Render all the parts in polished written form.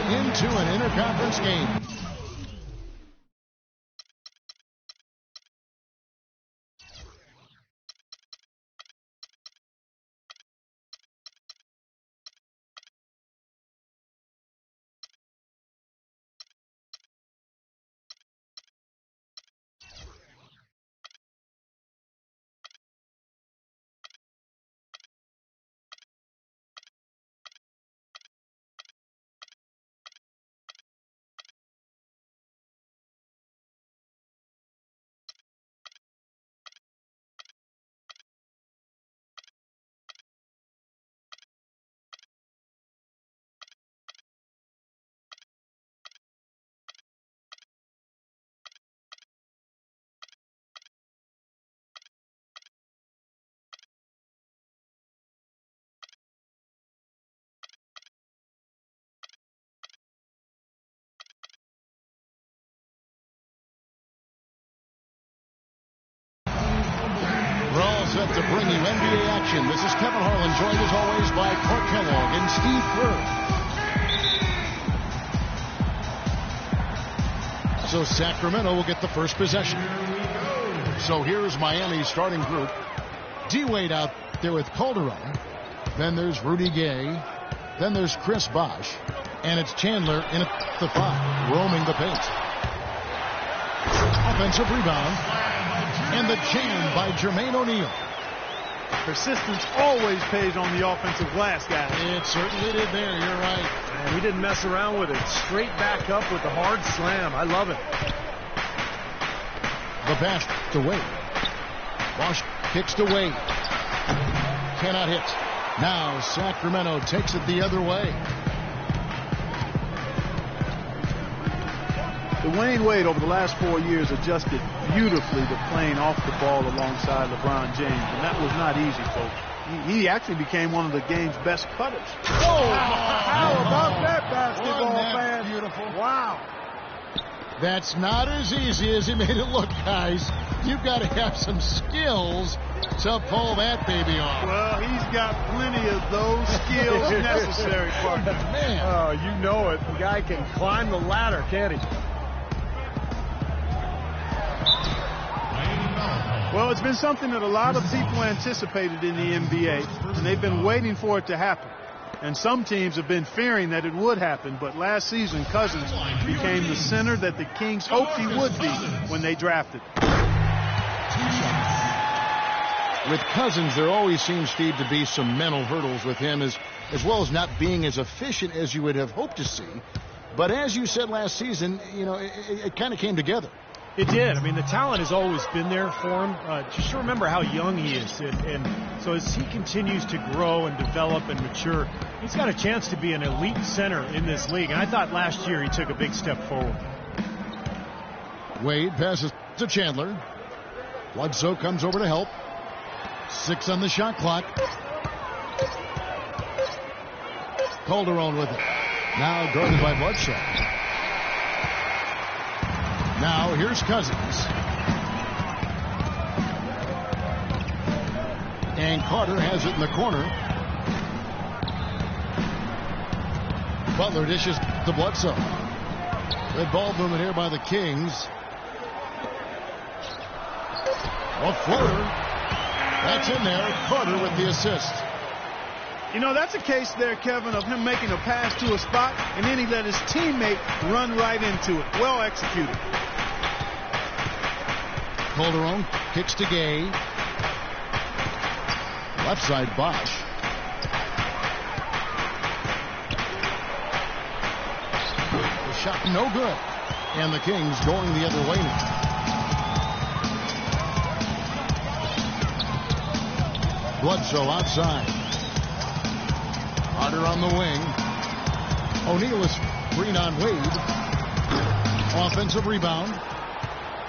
into an interconference game. Set to bring you NBA action. This is Kevin Harlan, joined as always by Clark Kellogg and Steve Kerr. So Sacramento will get the first possession. So here's Miami's starting group. D-Wade out there with Calderon. Then there's Rudy Gay. Then there's Chris Bosh. And it's Chandler in at the 5, roaming the paint. Offensive rebound. And the jam by Jermaine O'Neal. Persistence always pays on the offensive glass, guys. It certainly did there. You're right. And he didn't mess around with it. Straight back up with the hard slam. I love it. The pass to Wade. Bosh kicks to Wade. Cannot hit. Now Sacramento takes it the other way. Dwayne Wade over the last 4 years adjusted beautifully to playing off the ball alongside LeBron James, and that was not easy, folks. He actually became one of the game's best cutters. Oh, how about that basketball, man? Beautiful. Wow. That's not as easy as he made it look, guys. You've got to have some skills to pull that baby off. Well, he's got plenty of those skills necessary, partner. Man. Oh, you know it. The guy can climb the ladder, can't he? Well, it's been something that a lot of people anticipated in the NBA, and they've been waiting for it to happen. And some teams have been fearing that it would happen, but last season, Cousins became the center that the Kings hoped he would be when they drafted. With Cousins, there always seems, Steve, to be some mental hurdles with him, as well as not being as efficient as you would have hoped to see. But as you said last season, you know, it kind of came together. It did. I mean, the talent has always been there for him. Just remember how young he is. And so as he continues to grow and develop and mature, he's got a chance to be an elite center in this league. And I thought last year he took a big step forward. Wade passes to Chandler. Bledsoe comes over to help. 6 on the shot clock. Calderon with it. Now guarded by Bledsoe. Now here's Cousins. And Carter has it in the corner. Butler dishes to Bledsoe. Good ball movement here by the Kings. A floater. That's in there. Carter with the assist. You know, that's a case there, Kevin, of him making a pass to a spot, and then he let his teammate run right into it. Well executed. Calderon kicks to Gay. Left side, Bosh. The shot no good. And the Kings going the other way now. Bledsoe outside. Carter on the wing. O'Neal is green on Wade. Offensive rebound.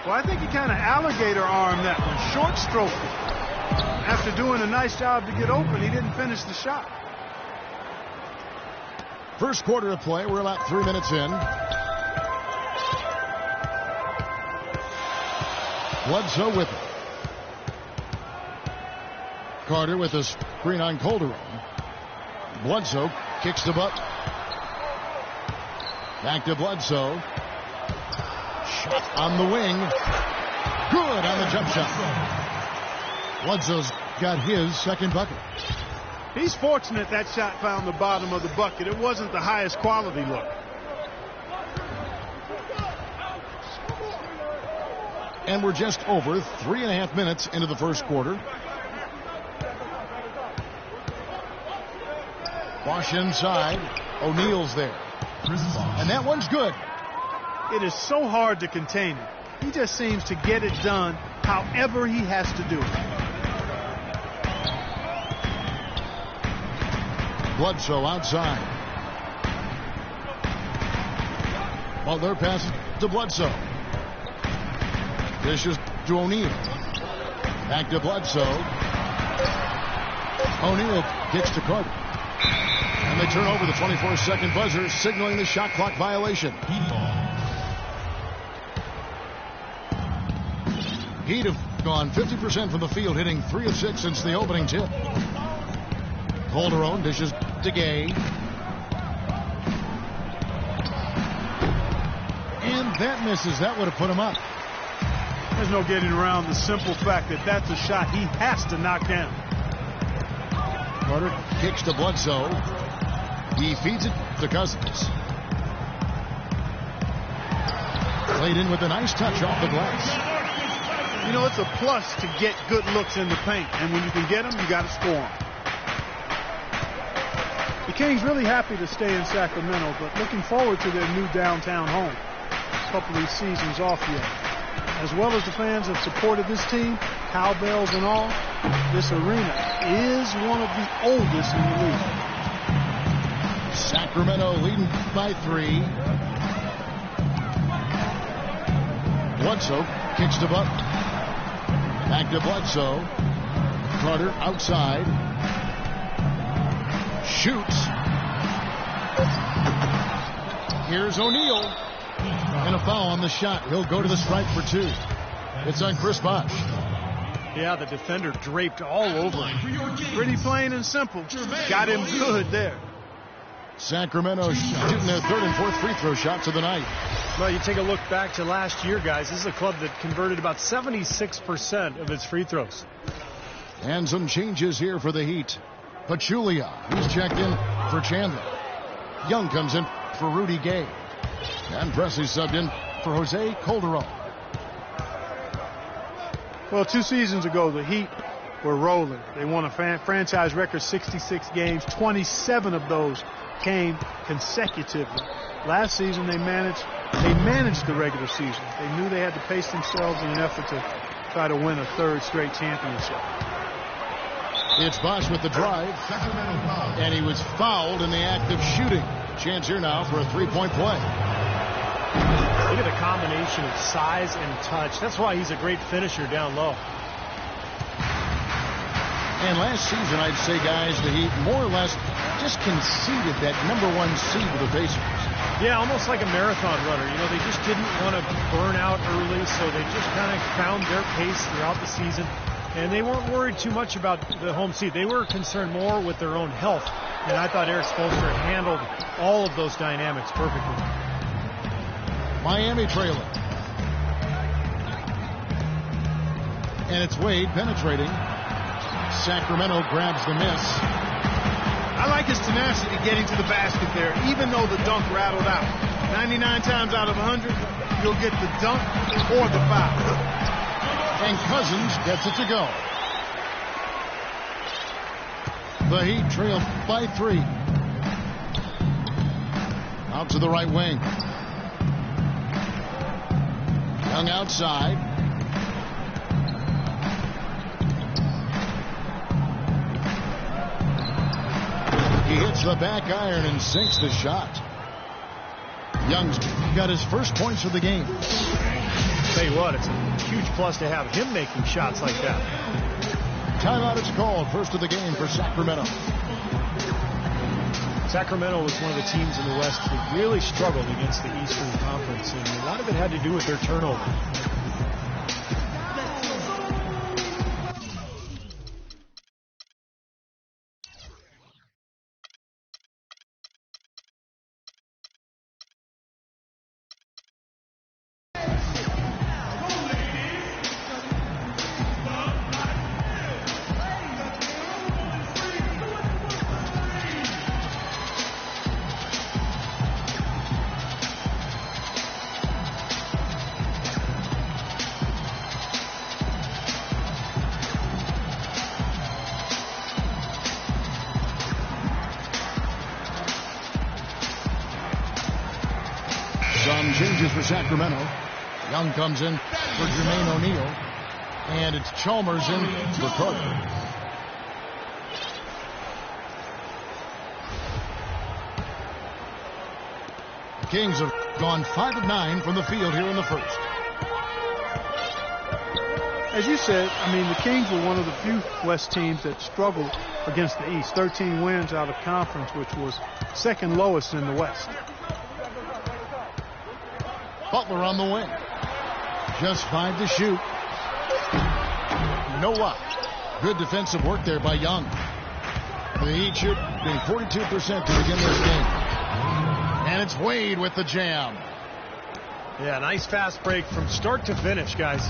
Well, I think he kind of alligator armed that one. Short stroked it. After doing a nice job to get open, he didn't finish the shot. First quarter of play. We're about 3 minutes in. Bledsoe with it. Carter with a screen on Calderon. Bledsoe kicks the butt. Back to Bledsoe. Shot on the wing. Good on the jump shot. Bledsoe's got his second bucket. He's fortunate that shot found the bottom of the bucket. It wasn't the highest quality look. And we're just over 3.5 minutes into the first quarter. Bosch inside. O'Neal's there. And that one's good. It is so hard to contain him. He just seems to get it done however he has to do it. Bledsoe outside. Butler passes to Bledsoe. Dishes to O'Neal. Back to Bledsoe. O'Neal kicks to Carter. And they turn over the 24-second buzzer, signaling the shot clock violation. Heat have gone 50% from the field, hitting 3 of 6 since the opening tip. Calderon dishes to Gay. And that misses. That would have put him up. There's no getting around the simple fact that that's a shot he has to knock down. Carter kicks to Bledsoe. He feeds it to Cousins. Played in with a nice touch off the glass. You know, it's a plus to get good looks in the paint. And when you can get them, you got to score them. The Kings really happy to stay in Sacramento, but looking forward to their new downtown home. A couple of these seasons off yet. As well as the fans have supported this team, cowbells and all, this arena is one of the oldest in the league. Sacramento leading by 3. Bledsoe kicks to Butler. Back to Bledsoe. Carter outside. Shoots. Here's O'Neal. And a foul on the shot. He'll go to the stripe for 2. It's on Chris Bosh. Yeah, the defender draped all over him. Pretty plain and simple. Got him good there. Sacramento shooting their 3rd and 4th free throw shots of the night. Well, you take a look back to last year, guys. This is a club that converted about 76% of its free throws. And some changes here for the Heat. Pachulia, he's checked in for Chandler. Young comes in for Rudy Gay. And Presley subbed in for Jose Calderon. Well, 2 seasons ago, the Heat were rolling. They won a franchise record 66 games. 27 of those came consecutively. Last season, they managed the regular season. They knew they had to pace themselves in an effort to try to win a 3rd straight championship. It's Bosh with the drive. And he was fouled in the act of shooting. Chance here now for a 3-point play. Look at the combination of size and touch. That's why he's a great finisher down low. And last season, I'd say, guys, the Heat more or less just conceded that #1 seed to the Pacers. Yeah, almost like a marathon runner. You know, they just didn't want to burn out early, so they just kind of found their pace throughout the season. And they weren't worried too much about the home seed. They were concerned more with their own health. And I thought Eric Spoelstra handled all of those dynamics perfectly. Miami trailing. And it's Wade penetrating. Sacramento grabs the miss. I like his tenacity getting to the basket there, even though the dunk rattled out. 99 times out of 100, you'll get the dunk or the foul. And Cousins gets it to go. The Heat trail by 3. Out to the right wing. Young outside. He hits the back iron and sinks the shot. Young's got his first points of the game. Tell you what, it's a huge plus to have him making shots like that. Timeout is called. First of the game for Sacramento. Sacramento was one of the teams in the West that really struggled against the Eastern Conference, and a lot of it had to do with their turnover. Some changes for Sacramento. Young comes in for Jermaine O'Neal. And it's Chalmers in for Carter. The Kings have gone 5 of 9 from the field here in the first. As you said, I mean, the Kings were one of the few West teams that struggled against the East. 13 wins out of conference, which was second lowest in the West. Butler on the wing. Just 5 to shoot. No luck. Good defensive work there by Young. The Heat shooting 42% to begin this game. And it's Wade with the jam. Yeah, nice fast break from start to finish, guys.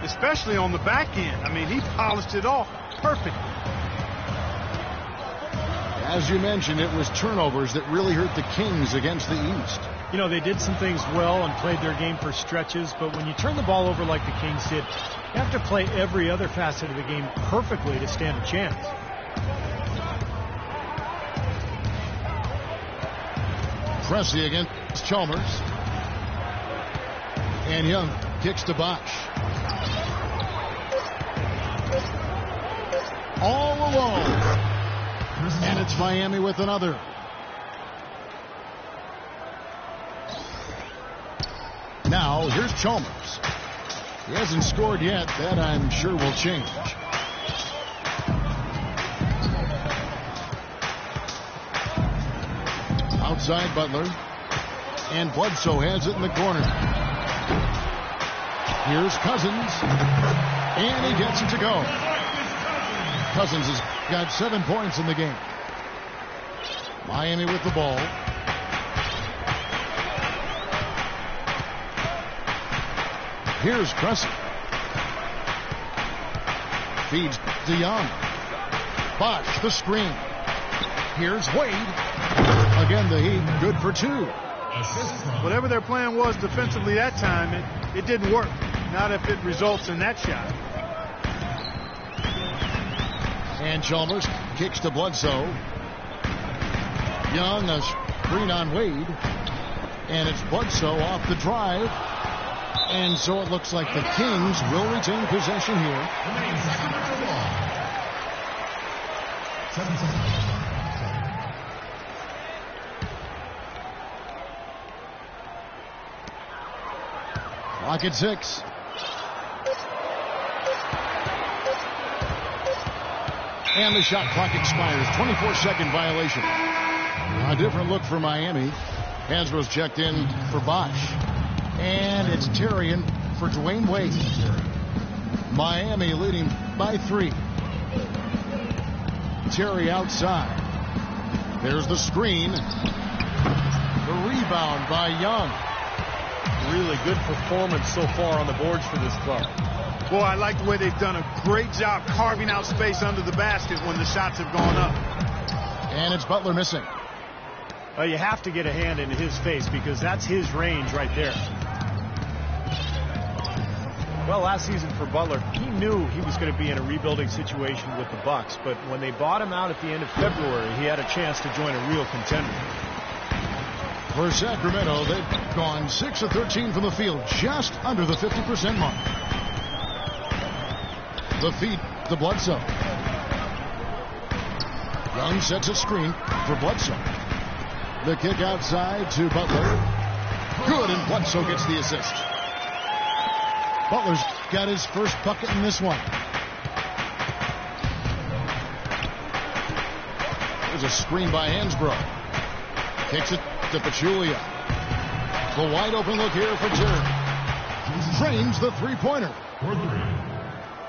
Especially on the back end. I mean, he polished it off perfect. As you mentioned, it was turnovers that really hurt the Kings against the East. You know, they did some things well and played their game for stretches, but when you turn the ball over like the Kings did, you have to play every other facet of the game perfectly to stand a chance. Pressey against Chalmers. And Young kicks to Bosch. All alone. And it's Miami with another. Now, here's Chalmers. He hasn't scored yet. That, I'm sure, will change. Outside Butler. And Bledsoe has it in the corner. Here's Cousins. And he gets it to go. Cousins has got 7 points in the game. Miami with the ball. Here's Pressey. Feeds to Young. Bosch the screen. Here's Wade. Again, the Heat good for 2. Whatever their plan was defensively that time, it didn't work. Not if it results in that shot. And Chalmers kicks to Bledsoe. Young, a screen on Wade. And it's Bledsoe off the drive. And so it looks like the Kings will retain possession here. Clock at 6. And the shot clock expires. 24-second violation. A different look for Miami. Hansbrough's checked in for Bosch. And it's Terrian for Dwayne Wade. Miami leading by 3. Terry outside. There's the screen. The rebound by Young. Really good performance so far on the boards for this club. Boy, I like the way they've done a great job carving out space under the basket when the shots have gone up. And it's Butler missing. Well, you have to get a hand into his face because that's his range right there. Well, last season for Butler, he knew he was going to be in a rebuilding situation with the Bucks, but when they bought him out at the end of February, he had a chance to join a real contender. For Sacramento, they've gone 6 of 13 from the field, just under the 50% mark. The feed to Bledsoe. Young sets a screen for Bledsoe. The kick outside to Butler. Good, and Bledsoe gets the assist. Butler's got his first bucket in this one. There's a screen by Hansbrough. Kicks it to Pachulia. The wide open look here for Terry. Frames the three-pointer.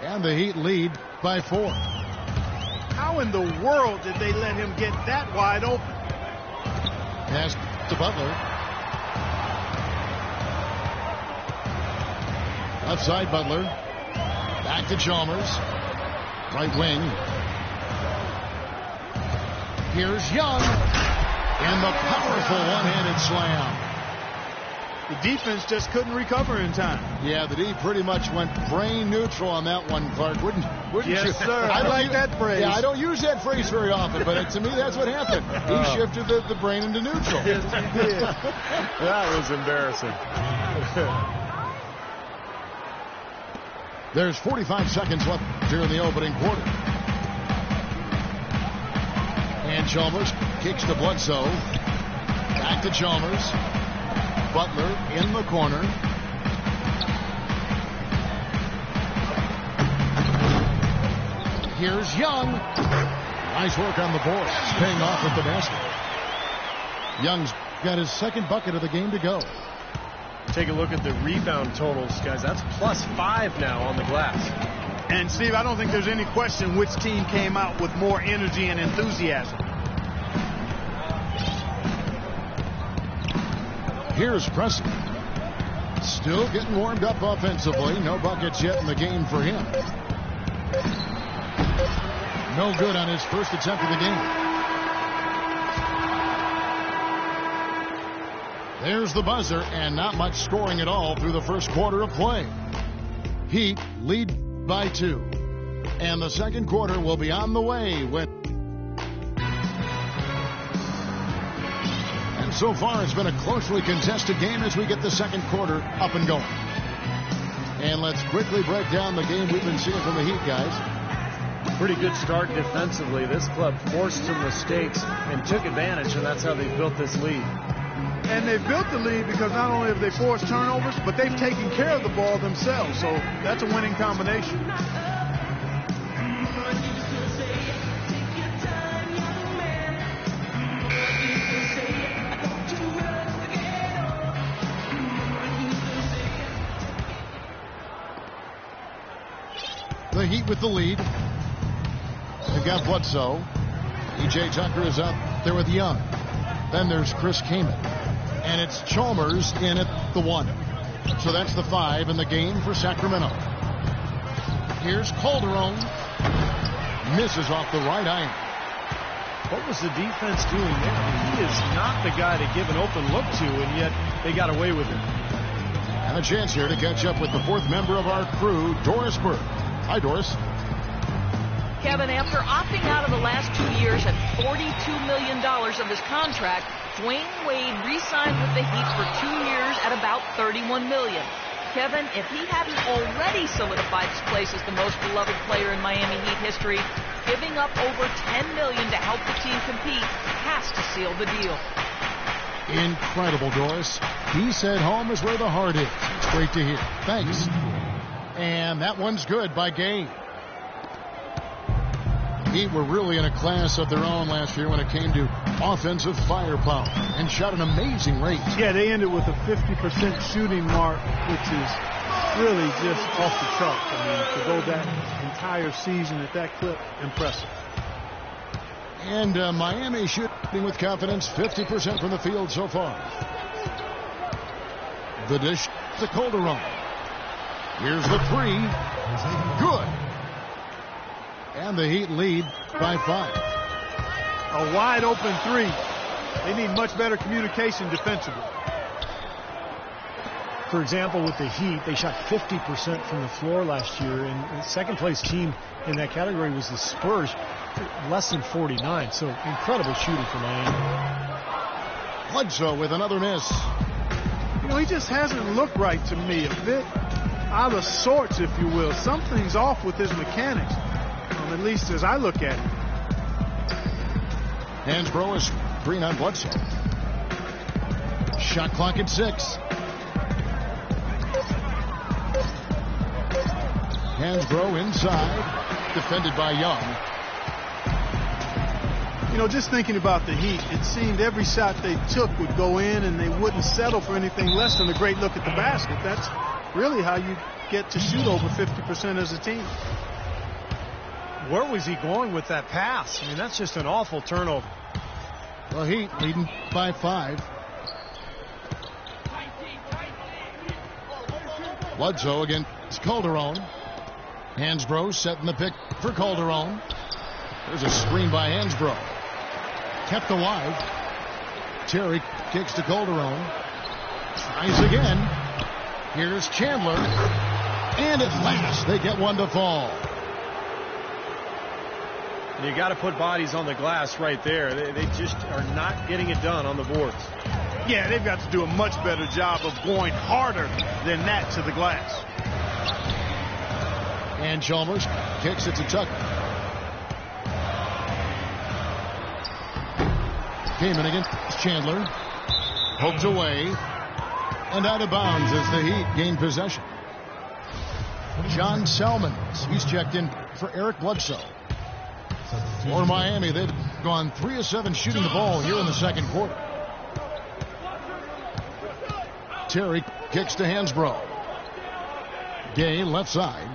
And the Heat lead by 4. How in the world did they let him get that wide open? Pass to Butler. Left side Butler. Back to Chalmers. Right wing. Here's Young. And the powerful one-handed slam. The defense just couldn't recover in time. Yeah, the D pretty much went brain neutral on that one, Clark. Wouldn't yes, you? Sir. I like that phrase. Yeah, I don't use that phrase very often, but to me that's what happened. He shifted the brain into neutral. Yes, he did. That was embarrassing. There's 45 seconds left here in the opening quarter. And Chalmers kicks to Bledsoe. Back to Chalmers. Butler in the corner. Here's Young. Nice work on the board. It's paying off with the basket. Young's got his second bucket of the game to go. Take a look at the rebound totals, guys. That's +5 now on the glass. And, Steve, I don't think there's any question which team came out with more energy and enthusiasm. Here's Preston. Still getting warmed up offensively. No buckets yet in the game for him. No good on his first attempt of the game. There's the buzzer, and not much scoring at all through the first quarter of play. Heat lead by 2. And the second quarter will be on the way with. And so far it's been a closely contested game as we get the second quarter up and going. And let's quickly break down the game we've been seeing from the Heat, guys. Pretty good start defensively. This club forced some mistakes and took advantage, and that's how they built this lead. And they've built the lead because not only have they forced turnovers, but they've taken care of the ball themselves. So that's a winning combination. The Heat with the lead. They've got Bledsoe. E.J. Tucker is out there with Young. Then there's Chris Kaman. And it's Chalmers in at the 1. So that's the 5 in the game for Sacramento. Here's Calderon. Misses off the right iron. What was the defense doing there? He is not the guy to give an open look to, and yet they got away with it. And a chance here to catch up with the 4th member of our crew, Doris Burke. Hi, Doris. Kevin, after opting out of the last 2 years at $42 million of his contract, Dwayne Wade re-signed with the Heat for 2 years at about $31 million. Kevin, if he hadn't already solidified his place as the most beloved player in Miami Heat history, giving up over $10 million to help the team compete has to seal the deal. Incredible, Doris. He said home is where the heart is. It's great to hear. Thanks. And that one's good by Gay. Heat were really in a class of their own last year when it came to offensive firepower and shot an amazing rate. Yeah, they ended with a 50% shooting mark, which is really just off the charts. I mean, to go that entire season at that clip, impressive. And Miami shooting with confidence, 50% from the field so far. The dish to Calderon. Here's the 3. Good. And the Heat lead by 5. A wide open 3. They need much better communication defensively. For example, with the Heat, they shot 50% from the floor last year, and the second place team in that category was the Spurs, less than 49. So incredible shooting for Miami. Bledsoe with another miss. You know, he just hasn't looked right to me. A bit out of sorts, if you will. Something's off with his mechanics, at least as I look at it. Hansbrough is screen on Bledsoe. Shot clock at 6. Hansbrough inside, defended by Young. You know, just thinking about the Heat, it seemed every shot they took would go in and they wouldn't settle for anything less than a great look at the basket. That's really how you get to shoot over 50% as a team. Where was he going with that pass? I mean, that's just an awful turnover. The Heat leading by 5. Bledsoe against Calderon. Hansbrough setting the pick for Calderon. There's a screen by Hansbrough. Kept alive. Terry kicks to Calderon. Tries again. Here's Chandler. And at last, they get one to fall. You got to put bodies on the glass right there. They just are not getting it done on the boards. Yeah, they've got to do a much better job of going harder than that to the glass. And Chalmers kicks it to Tucker. Kamen against Chandler. Poked away. And out of bounds as the Heat gain possession. John Selmans, he's checked in for Eric Bledsoe. For Miami, they've gone 3 of 7 shooting the ball here in the second quarter. Terry kicks to Hansbrough. Gay left side.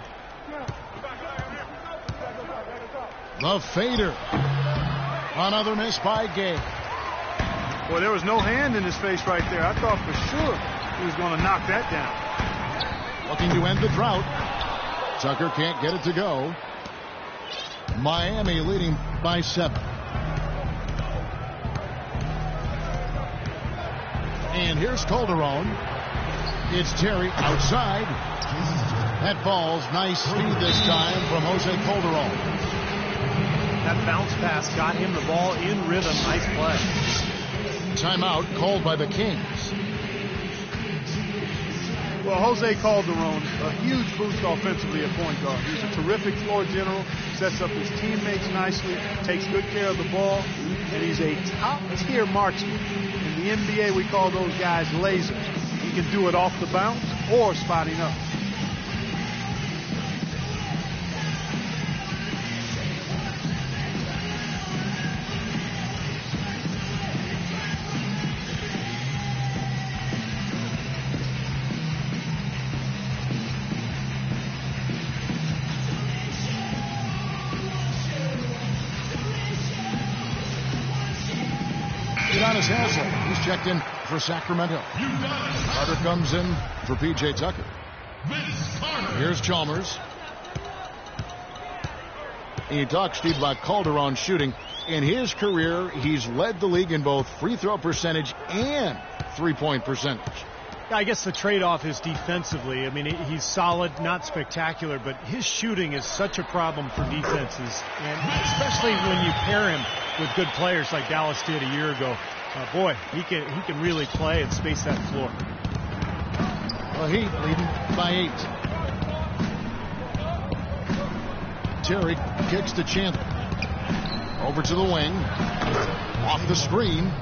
The fader. Another miss by Gay. Well, there was no hand in his face right there. I thought for sure he was going to knock that down. Looking to end the drought. Tucker can't get it to go. Miami leading by 7. And here's Calderon. It's Terry outside. That ball's nice speed this time from Jose Calderon. That bounce pass got him the ball in rhythm. Nice play. Timeout called by the Kings. Well, Jose Calderon, a huge boost offensively at point guard. He's a terrific floor general, sets up his teammates nicely, takes good care of the ball, and he's a top-tier marksman. In the NBA, we call those guys lasers. He can do it off the bounce or spotting up. He's checked in for Sacramento. Carter comes in for P.J. Tucker. Here's Chalmers. He talks, Steve, about Calderon shooting. In his career, he's led the league in both free throw percentage and three-point percentage. I guess the trade-off is defensively. I mean, he's solid, not spectacular, but his shooting is such a problem for defenses, and especially when you pair him with good players like Dallas did a year ago. Boy, he can really play and space that floor. The Heat leading by 8. Terry kicks to Chandler. Over to the wing. Off the screen.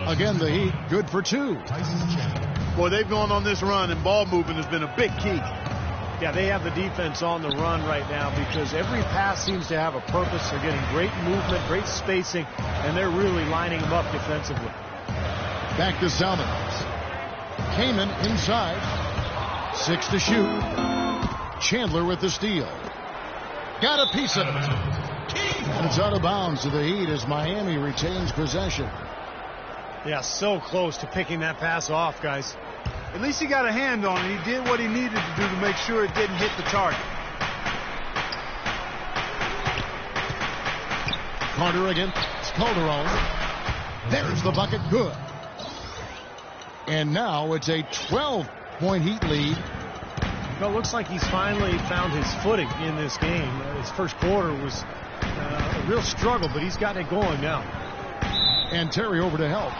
Again, the Heat good for 2. Boy, they've gone on this run, and ball movement has been a big key. Yeah, they have the defense on the run right now because every pass seems to have a purpose. They're getting great movement, great spacing, and they're really lining them up defensively. Back to Salmons. Kamen inside. 6 to shoot. Chandler with the steal. Got a piece of it. And it's out of bounds to the Heat as Miami retains possession. Yeah, so close to picking that pass off, guys. At least he got a hand on it. He did what he needed to do to make sure it didn't hit the target. Carter against Calderon. There's the bucket. Good. And now it's a 12-point Heat lead. Well, it looks like he's finally found his footing in this game. His first quarter was a real struggle, but he's got it going now. And Terry over to help.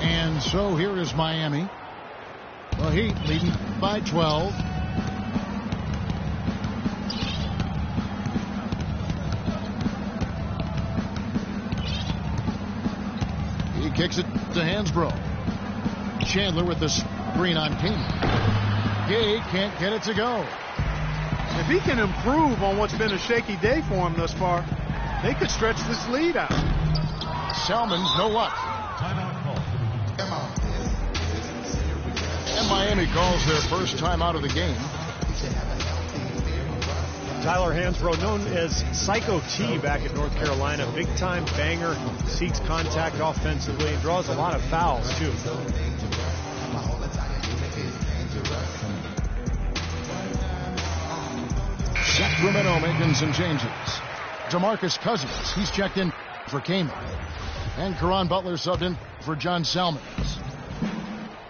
And so here is Miami. The Heat leading by 12. He kicks it to Hansbrough. Chandler with the screen on King. Gay can't get it to go. If he can improve on what's been a shaky day for him thus far, they could stretch this lead out. Salmons, no luck. And Miami calls their first time out of the game. Tyler Hansbrough, known as Psycho T back at North Carolina, big-time banger, seeks contact offensively, and draws a lot of fouls, too. Sacramento making some changes. DeMarcus Cousins, he's checked in for Kaman. And Caron Butler subbed in for John Salmons.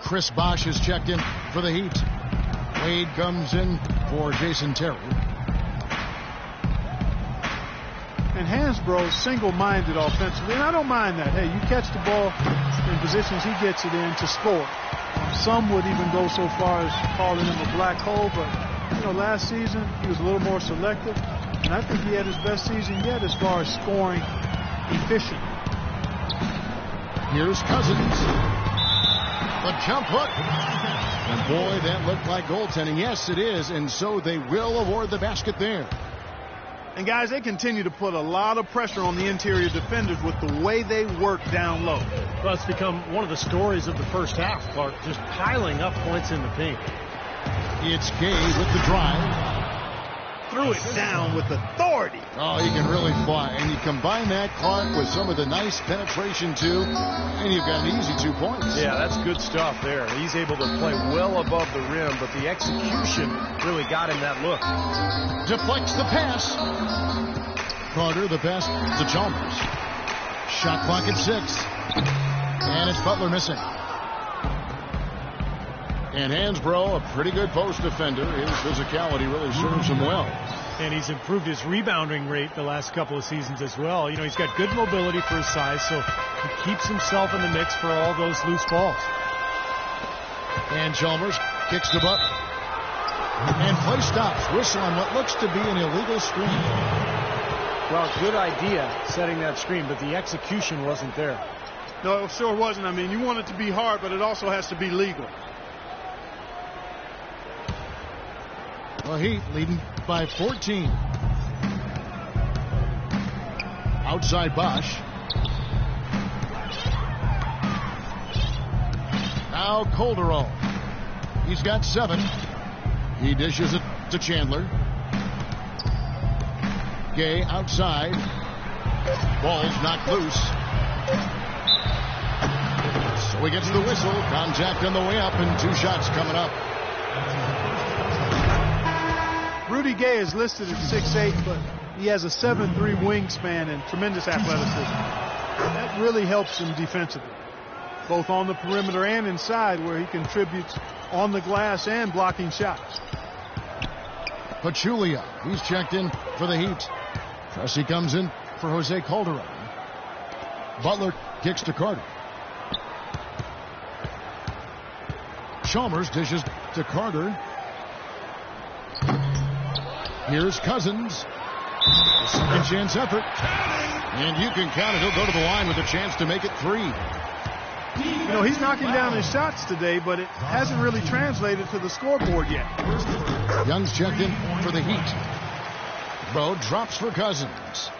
Chris Bosh is checked in for the Heat. Wade comes in for Jason Terry. And Hansbrough single-minded offensively, and I don't mind that. Hey, you catch the ball in positions he gets it in to score. Some would even go so far as calling him a black hole, but last season he was a little more selective, and I think he had his best season yet as far as scoring efficient. Here's Cousins. The jump hook. And boy, that looked like goaltending. Yes, it is, and so they will award the basket there. And guys, they continue to put a lot of pressure on the interior defenders with the way they work down low. Well, it's become one of the stories of the first half, Clark, just piling up points in the paint. It's Gay with the drive. Threw it down with authority. Oh, he can really fly. And you combine that, Clark, with some of the nice penetration, too, and you've got an easy 2 points. Yeah, that's good stuff there. He's able to play well above the rim, but the execution really got him that look. Deflects the pass. Carter, the pass to Chalmers. Shot clock at 6. And it's Butler missing. And Hansbrough, a pretty good post defender. His physicality really serves him well. And he's improved his rebounding rate the last couple of seasons as well. He's got good mobility for his size, so he keeps himself in the mix for all those loose balls. And Chalmers kicks the Butler. And play stops. Whistle on what looks to be an illegal screen. Well, good idea setting that screen, but the execution wasn't there. No, it sure wasn't. I mean, you want it to be hard, but it also has to be legal. The Heat leading by 14. Outside Bosh. Now Calderon. He's got 7. He dishes it to Chandler. Gay outside. Ball's knocked loose. So he gets the whistle. Contact on the way up and 2 shots coming up. Rudy Gay is listed at 6'8", but he has a 7'3" wingspan and tremendous athleticism. That really helps him defensively, both on the perimeter and inside, where he contributes on the glass and blocking shots. Pachulia, he's checked in for the Heat. Pressey comes in for Jose Calderon. Butler kicks to Carter. Chalmers dishes to Carter. Here's Cousins. Second chance effort. And you can count it. He'll go to the line with a chance to make it 3. He's knocking down his shots today, but it hasn't really translated to the scoreboard yet. Young's checked in for the Heat. Bo drops for Cousins.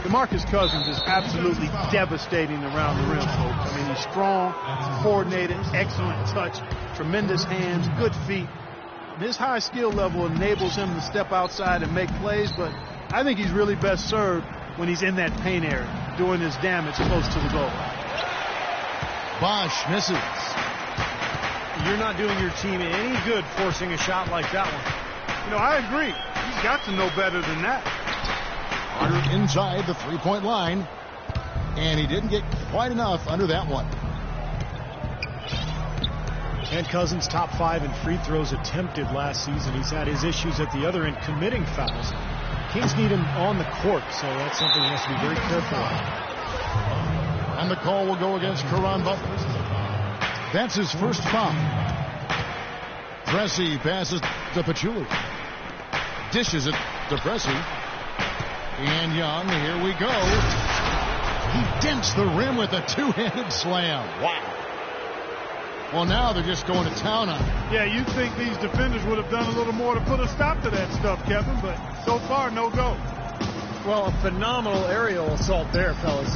DeMarcus Cousins is absolutely devastating around the rim, folks. I mean, he's strong, coordinated, excellent touch, tremendous hands, good feet. His high skill level enables him to step outside and make plays, but I think he's really best served when he's in that paint area, doing his damage close to the goal. Bosh misses. You're not doing your team any good forcing a shot like that one. I agree. He's got to know better than that. Carter inside the 3-point line, and he didn't get quite enough under that one. And Cousins top 5 in free throws attempted last season. He's had his issues at the other end committing fouls. Kings need him on the court, so that's something he has to be very careful of. And the call will go against Caron Butler. That's his first foul. Pressey passes to Pachulia. Dishes it to Pressey. And Young, here we go. He dents the rim with a 2-handed slam. Wow. Well, now they're just going to town on him. Yeah, you'd think these defenders would have done a little more to put a stop to that stuff, Kevin, but so far, no go. Well, a phenomenal aerial assault there, fellas.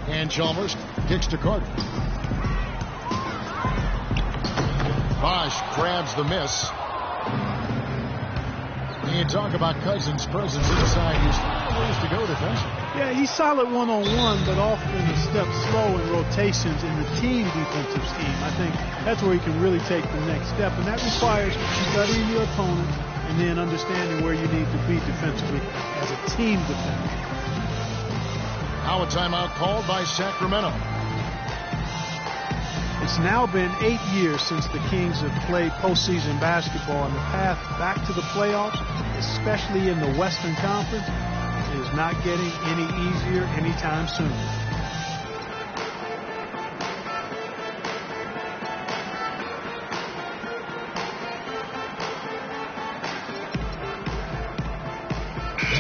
And Chalmers kicks to Carter. Bosh grabs the miss. You talk about Cousins' presence inside. He's got ways to go defensively. Yeah, he's solid one-on-one, but often a step slow in rotations in the team defensive scheme. I think that's where he can really take the next step, and that requires studying your opponent and then understanding where you need to be defensively as a team defender. Now a timeout called by Sacramento. It's now been 8 years since the Kings have played postseason basketball, and the path back to the playoffs, especially in the Western Conference, is not getting any easier anytime soon.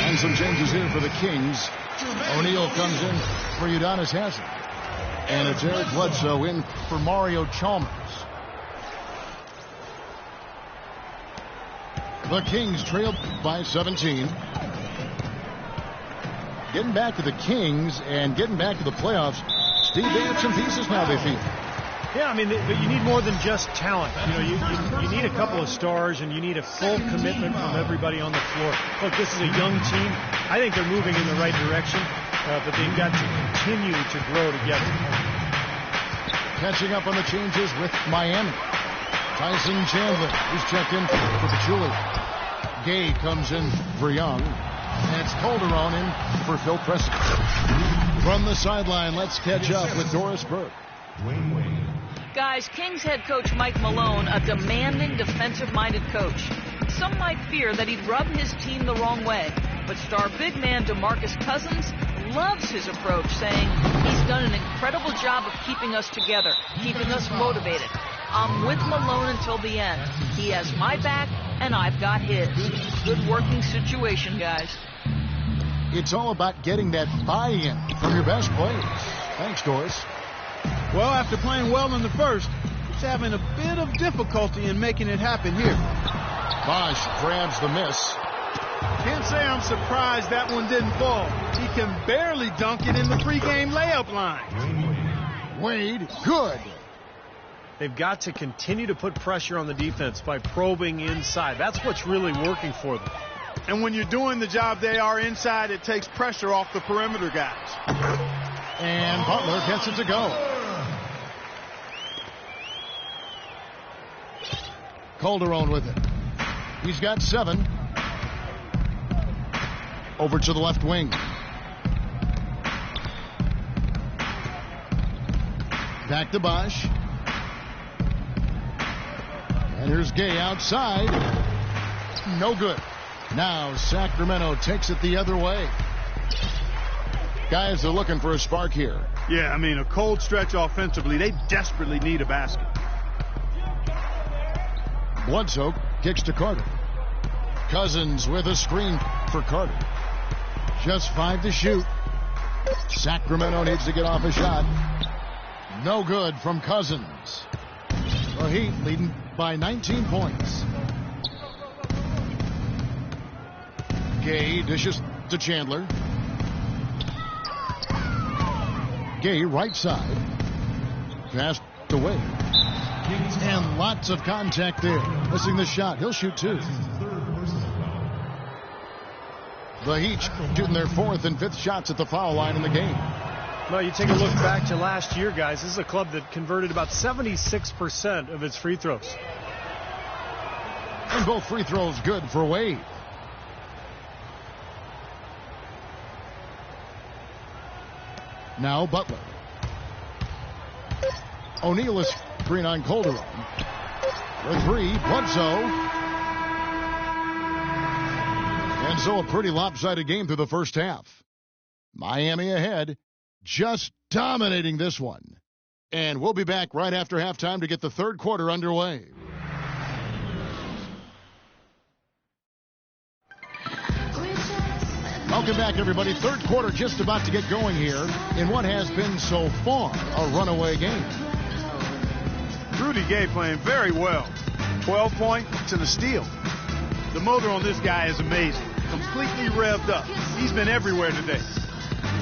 And some changes here for the Kings. O'Neal comes in for Udonis Haslem. And it's Eric Bledsoe in for Mario Chalmers. The Kings trailed by 17. Getting back to the Kings and getting back to the playoffs. Steve, they have some pieces now, they feel. Yeah, I mean, but you need more than just talent. You know, you need a couple of stars, and you need a full commitment from everybody on the floor. Look, this is a young team. I think they're moving in the right direction, but they've got to continue to grow together. Catching up on the changes with Miami. Tyson Chandler, who's checked in for Pachulia. Gay comes in for Young. And it's Calderon in for Phil Preston. From the sideline, let's catch up with Doris Burke. Guys, Kings head coach Mike Malone, a demanding, defensive-minded coach. Some might fear that he'd rub his team the wrong way, but star big man DeMarcus Cousins loves his approach, saying he's done an incredible job of keeping us together, keeping us motivated. I'm with Malone until the end. He has my back, and I've got his. Good working situation, guys. It's all about getting that buy-in from your best players. Thanks, Doris. Well, after playing well in the first, he's having a bit of difficulty in making it happen here. Bosch grabs the miss. Can't say I'm surprised that one didn't fall. He can barely dunk it in the pregame layup line. Wade, good. They've got to continue to put pressure on the defense by probing inside. That's what's really working for them. And when you're doing the job they are inside, it takes pressure off the perimeter guys. And Butler gets it to go. Calderon with it. He's got 7. Over to the left wing. Back to Bosch. And here's Gay outside. No good. Now Sacramento takes it the other way. Guys are looking for a spark here. Yeah, I mean, a cold stretch offensively. They desperately need a basket. Bledsoe kicks to Carter. Cousins with a screen for Carter. Just 5 to shoot. Sacramento needs to get off a shot. No good from Cousins. The Heat leading by 19 points. Gay dishes to Chandler. Gay right side. Pass to Wade. And lots of contact there. Missing the shot. He'll shoot 2. The Heat shooting their 4th and 5th shots at the foul line in the game. Well, you take a look back to last year, guys. This is a club that converted about 76% of its free throws. And both free throws good for Wade. Now Butler. O'Neal is screen on Calderon. The 3, Bledsoe. And so a pretty lopsided game through the first half. Miami ahead, just dominating this one. And we'll be back right after halftime to get the third quarter underway. Welcome back, everybody. Third quarter just about to get going here in what has been so far a runaway game. Rudy Gay playing very well. 12 points and a steal. The motor on this guy is amazing. Completely revved up. He's been everywhere today.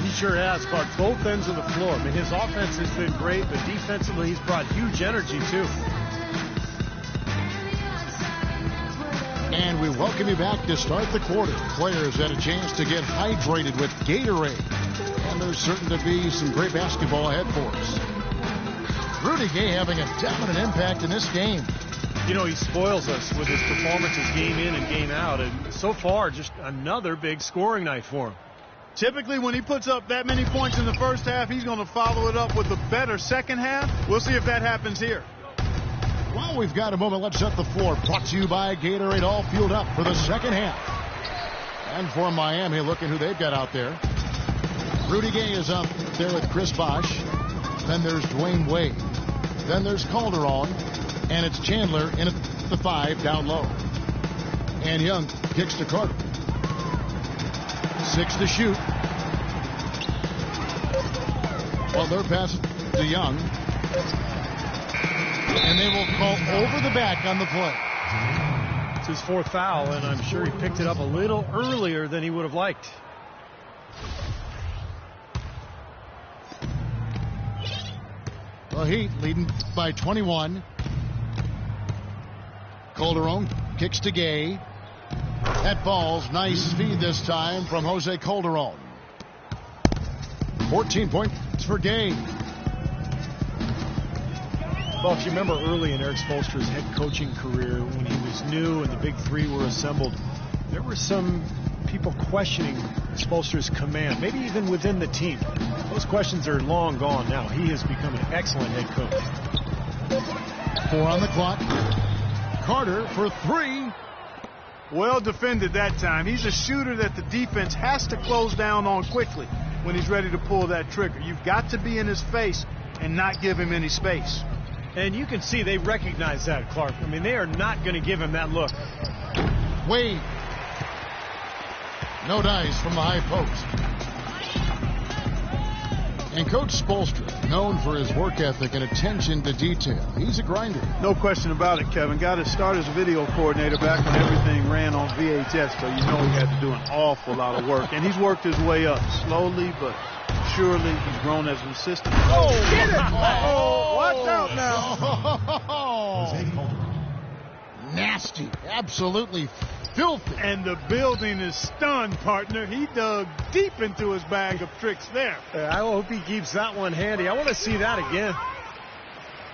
He sure has, Clark. Both ends of the floor. I mean, his offense has been great, but defensively he's brought huge energy, too. And we welcome you back to start the quarter. Players had a chance to get hydrated with Gatorade. And there's certain to be some great basketball ahead for us. Rudy Gay having a dominant impact in this game. You know, he spoils us with his performances game in and game out. And so far, just another big scoring night for him. Typically, when he puts up that many points in the first half, he's going to follow it up with a better second half. We'll see if that happens here. Well, we've got a moment. Let's set the floor. Brought to you by Gatorade, all fueled up for the second half. And for Miami, looking who they've got out there. Rudy Gay is up there with Chris Bosh. Then there's Dwayne Wade. Then there's Calderon. And it's Chandler in at the 5 down low. And Young kicks to Carter. 6 to shoot. Butler passes to Young. And they will call over the back on the play. It's his 4th foul, and I'm sure he picked it up a little earlier than he would have liked. The Heat leading by 21. Calderon kicks to Gay. That falls. Nice feed this time from Jose Calderon. 14 points for Gay. Well, if you remember early in Eric Spoelstra's head coaching career, when he was new and the big three were assembled, there were some people questioning Spoelstra's command, maybe even within the team. Those questions are long gone now. He has become an excellent head coach. 4 on the clock. Carter for 3. Well defended that time. He's a shooter that the defense has to close down on quickly when he's ready to pull that trigger. You've got to be in his face and not give him any space. And you can see they recognize that, Clark. I mean, they are not going to give him that look. Wade. No dice from the high post. And Coach Spoelstra, known for his work ethic and attention to detail. He's a grinder. No question about it, Kevin. Got to start as a video coordinator back when everything ran on VHS, so you know he had to do an awful lot of work. And he's worked his way up slowly, but surely he's grown as an assistant. Oh, get it! Oh, watch out now. Nasty. Absolutely filthy. And the building is stunned, partner. He dug deep into his bag of tricks there. I hope he keeps that one handy. I want to see that again.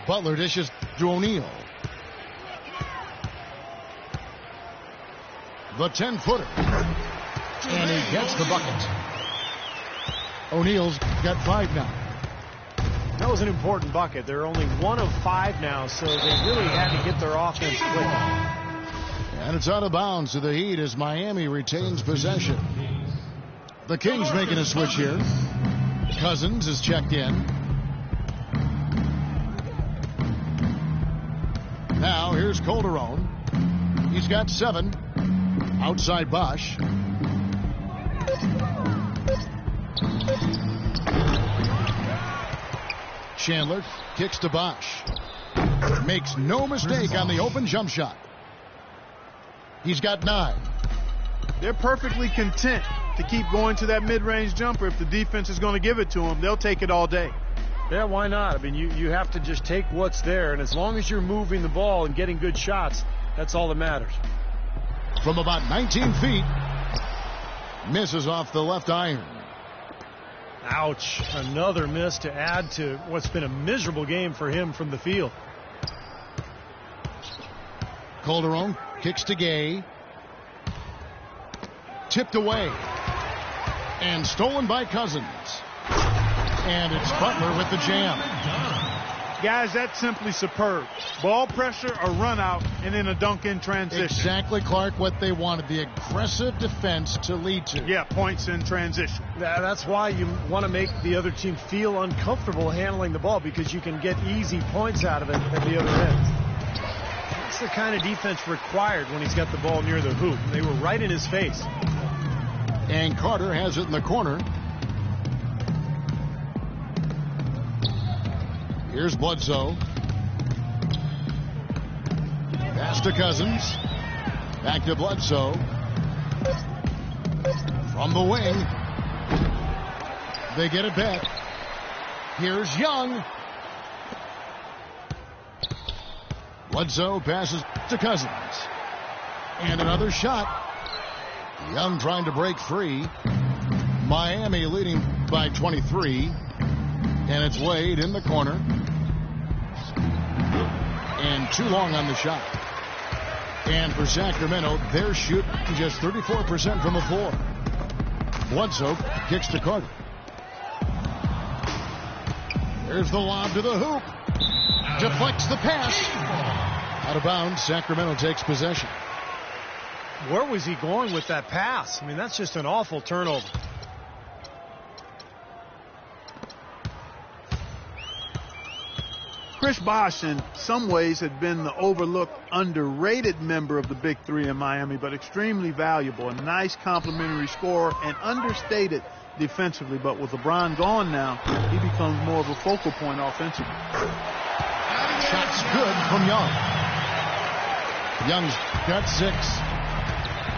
Butler dishes to O'Neal. The 10-footer. And he gets the bucket. O'Neal's got 5 now. That was an important bucket. They're only 1 of 5 now, so they really had to get their offense quick. And it's out of bounds to the Heat as Miami retains possession. The Kings making a switch here. Cousins is checked in. Now here's Calderon. He's got 7. Outside Bosh. Chandler kicks to Bosh. Makes no mistake on the open jump shot. He's got 9. They're perfectly content to keep going to that mid-range jumper. If the defense is going to give it to them, they'll take it all day. Yeah, why not? I mean, you have to just take what's there, and as long as you're moving the ball and getting good shots, that's all that matters. From about 19 feet, misses off the left iron. Ouch. Another miss to add to what's been a miserable game for him from the field. Calderon kicks to Gay. Tipped away. And stolen by Cousins. And it's Butler with the jam. Guys, that's simply superb. Ball pressure, a run out, and then a dunk in transition. Exactly, Clark, what they wanted. The aggressive defense to lead to. Yeah, points in transition. That's why you want to make the other team feel uncomfortable handling the ball, because you can get easy points out of it at the other end. That's the kind of defense required when he's got the ball near the hoop. They were right in his face. And Carter has it in the corner. Here's Bledsoe. Pass to Cousins. Back to Bledsoe. From the wing. They get it back. Here's Young. Bledsoe passes to Cousins. And another shot. Young trying to break free. Miami leading by 23. And it's Wade in the corner. And too long on the shot. And for Sacramento, they're shooting just 34% from the floor. Bledsoe kicks to Carter. There's the lob to the hoop. Deflects the pass. Out of bounds, Sacramento takes possession. Where was he going with that pass? I mean, that's just an awful turnover. Chris Bosh in some ways had been the overlooked, underrated member of the Big Three in Miami, but extremely valuable. A nice complementary scorer and understated defensively. But with LeBron gone now, he becomes more of a focal point offensively. Shot's good from Young. Young's got 6.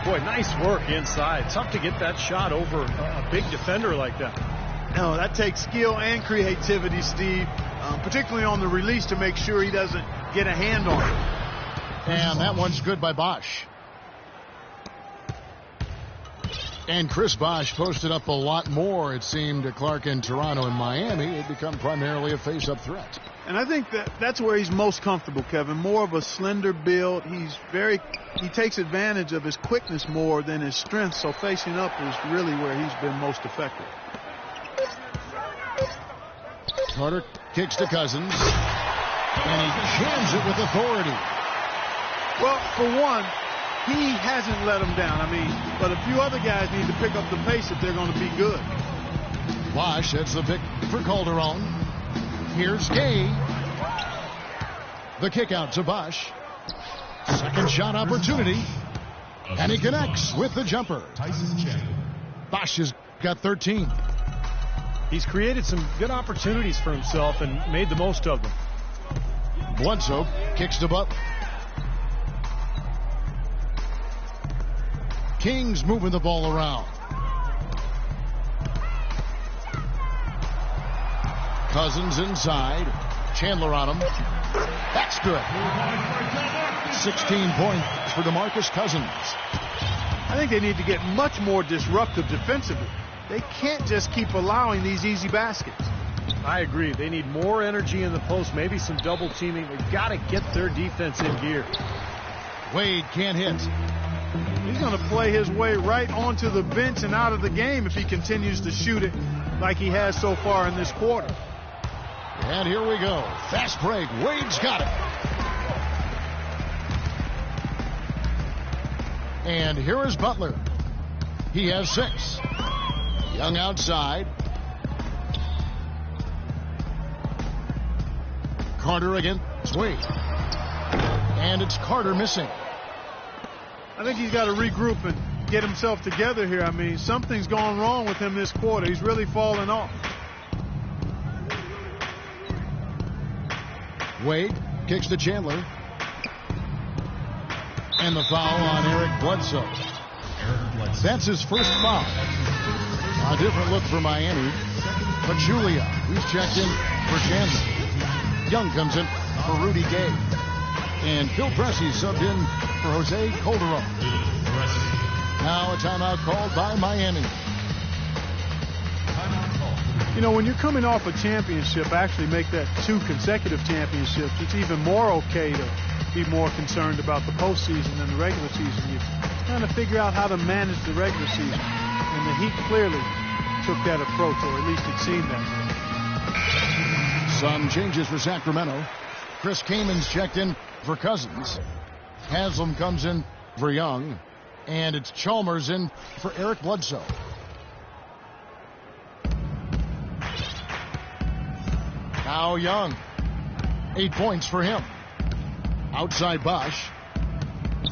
Boy, nice work inside. Tough to get that shot over a big defender like that. No, that takes skill and creativity, Steve, particularly on the release to make sure he doesn't get a hand on it. And that one's good by Bosh. And Chris Bosh posted up a lot more, it seemed, to Clark in Toronto and Miami. It become primarily a face-up threat. And I think that's where he's most comfortable, Kevin. More of a slender build. He takes advantage of his quickness more than his strength, so facing up is really where he's been most effective. Carter kicks to Cousins, and he jams it with authority. Well, for one, he hasn't let him down. But a few other guys need to pick up the pace if they're going to be good. Bosh, that's the pick for Calderon. Here's Gay. The kick out to Bosh. Second shot opportunity. And he connects with the jumper. Bosh has got 13. He's created some good opportunities for himself and made the most of them. Bledsoe kicks to Butler. Kings moving the ball around. Cousins inside. Chandler on him. That's good. 16 points for DeMarcus Cousins. I think they need to get much more disruptive defensively. They can't just keep allowing these easy baskets. I agree. They need more energy in the post, maybe some double teaming. They've got to get their defense in gear. Wade can't hit. He's going to play his way right onto the bench and out of the game if he continues to shoot it like he has so far in this quarter. And here we go. Fast break. Wade's got it. And here is Butler. He has 6. Young outside. Carter against Wade. And it's Carter missing. I think he's got to regroup and get himself together here. Something's gone wrong with him this quarter. He's really fallen off. Wade kicks to Chandler. And the foul on Eric Bledsoe. That's his first foul. A different look for Miami. Pachulia, he's checked in for Chandler. Young comes in for Rudy Gay. And Phil Pressey subbed in for Jose Calderon. Now a timeout called by Miami. When you're coming off a championship, actually make that 2 consecutive championships, it's even more okay to be more concerned about the postseason than the regular season. You're trying to figure out how to manage the regular season. And the Heat clearly took that approach, or at least it seemed that way. Some changes for Sacramento. Chris Kaman's checked in for Cousins. Haslam comes in for Young. And it's Chalmers in for Eric Bledsoe. Now Young. 8 points for him. Outside Bosh.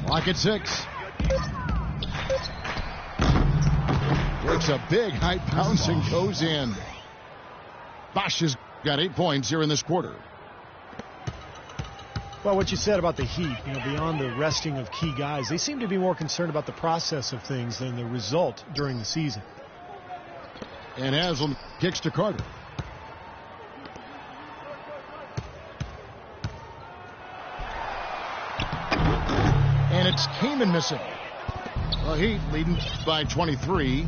Clock at 6. Takes a big high bounce and goes in. Bosh has got 8 points here in this quarter. Well, what you said about the Heat, beyond the resting of key guys, they seem to be more concerned about the process of things than the result during the season. And Haslam kicks to Carter. It's Kamen missing. The Heat leading by 23.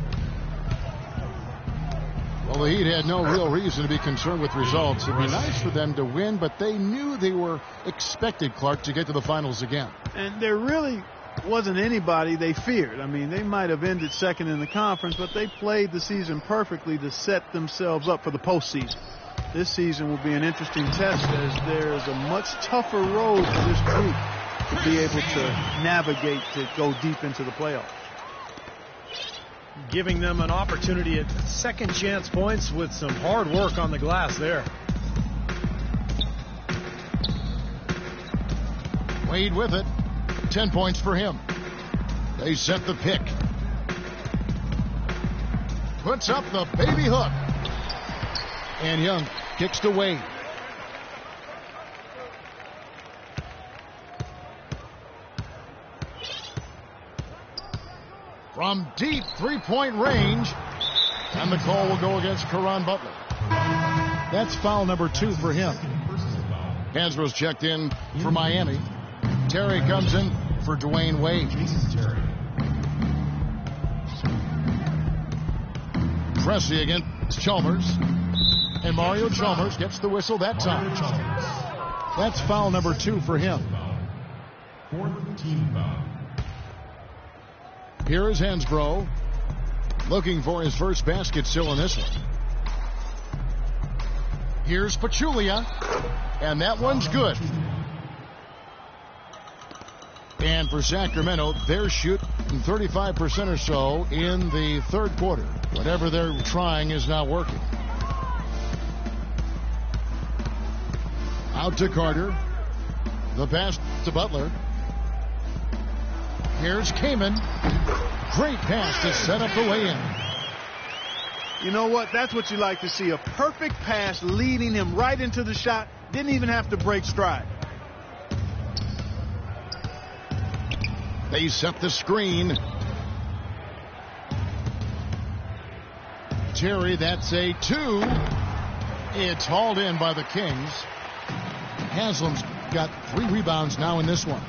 Well, the Heat had no real reason to be concerned with results. It'd be nice for them to win, but they knew they were expected, Clark, to get to the finals again. And there really wasn't anybody they feared. I mean, they might have ended second in the conference, but they played the season perfectly to set themselves up for the postseason. This season will be an interesting test, as there's a much tougher road for this group to be able to navigate to go deep into the playoffs. Giving them an opportunity at second chance points with some hard work on the glass there. Wade with it. 10 points for him. They set the pick. Puts up the baby hook. And Young kicks to Wade. From deep three-point range. And the call will go against Caron Butler. That's foul number 2 for him. Hansbrough's checked in for Miami. Terry comes in for Dwayne Wade. Pressey against Chalmers. And Mario Chalmers gets the whistle that time. That's foul number 2 for him. Fourth team foul. Here is Hansbrough, looking for his first basket still in this one. Here's Pachulia, and that one's good. And for Sacramento, they're shooting 35% or so in the third quarter. Whatever they're trying is not working. Out to Carter. The pass to Butler. Here's Kamen. Great pass to set up the way in. You know what? That's what you like to see. A perfect pass leading him right into the shot. Didn't even have to break stride. They set the screen. Terry, that's a 2. It's hauled in by the Kings. Haslam's got 3 rebounds now in this one.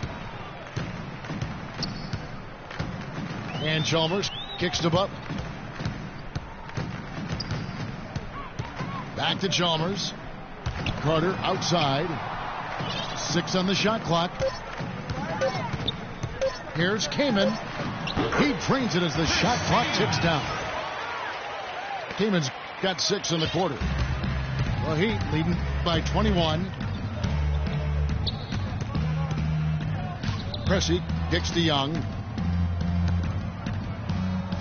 And Chalmers kicks to Butler. Back to Chalmers. Carter outside. 6 on the shot clock. Here's Kamen. He drains it as the shot clock ticks down. Kamen's got 6 in the quarter. The Heat leading by 21. Pressey kicks to Young.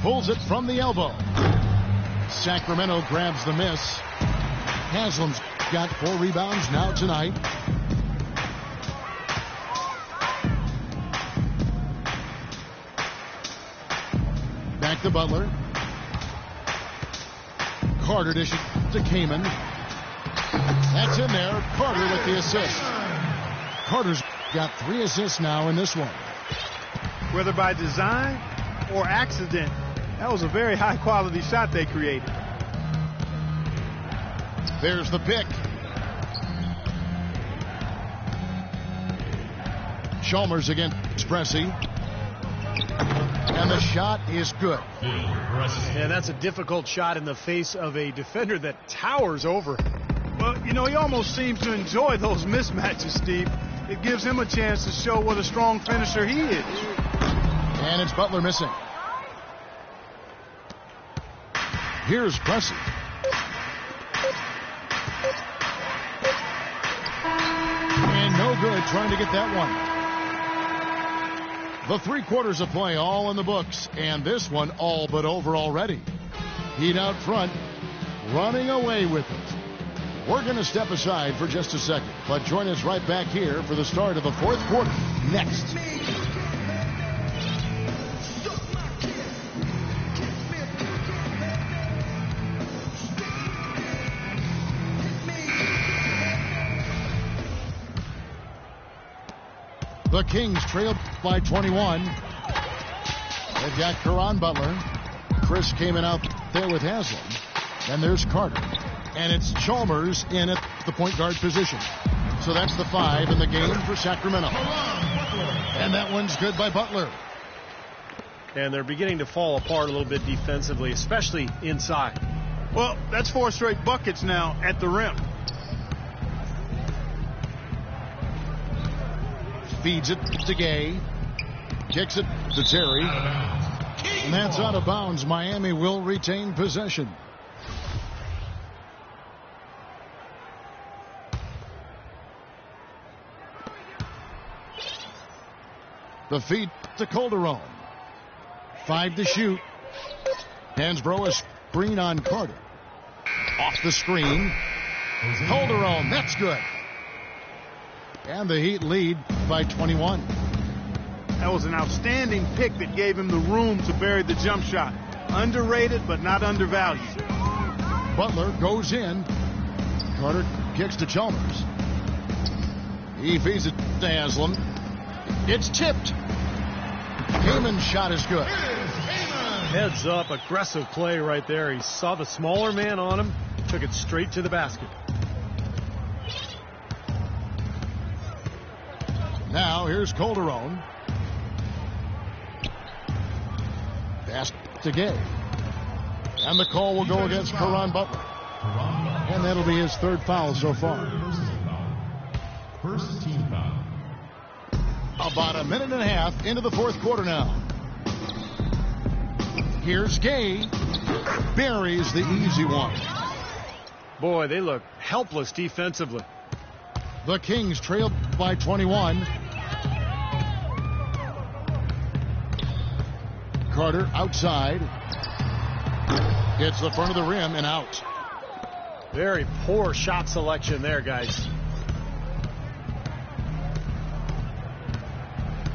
Pulls it from the elbow. Sacramento grabs the miss. Haslam's got 4 rebounds now tonight. Back to Butler. Carter dishes to Kamen. That's in there. Carter with the assist. Carter's got 3 assists now in this one. Whether by design or accident, that was a very high-quality shot they created. There's the pick. Chalmers against Pressey. And the shot is good. Yeah, that's a difficult shot in the face of a defender that towers over. Well, you know, he almost seems to enjoy those mismatches, Steve. It gives him a chance to show what a strong finisher he is. And it's Butler missing. Here's Pressey. And no good trying to get that one. The 3 quarters of play all in the books, and this one all but over already. Heat out front, running away with it. We're going to step aside for just a second, but join us right back here for the start of the 4th quarter next. The Kings trailed by 21. They've got Caron Butler. Chris came in out there with Haslam. And there's Carter. And it's Chalmers in at the point guard position. So that's the 5 in the game for Sacramento. And that one's good by Butler. And they're beginning to fall apart a little bit defensively, especially inside. Well, that's 4 straight buckets now at the rim. Feeds it to Gay. Kicks it to Terry. And that's out of bounds. Miami will retain possession. The feed to Calderon. 5 to shoot. Hansbrough a screen on Carter. Off the screen. Calderon, that's good. And the Heat lead by 21. That was an outstanding pick that gave him the room to bury the jump shot. Underrated, but not undervalued. Butler goes in. Carter kicks to Chalmers. He feeds it to Haslam. It's tipped. Heyman's shot is good. Heads up, aggressive play right there. He saw the smaller man on him, took it straight to the basket. Now here's Calderon. Pass to Gay. And the call will go against Caron Butler. And that'll be his 3rd foul so far. First team foul. About a minute and a half into the 4th quarter now. Here's Gay. Buries the easy one. Boy, they look helpless defensively. The Kings trailed by 21. Carter outside. Hits the front of the rim and out. Very poor shot selection there, guys.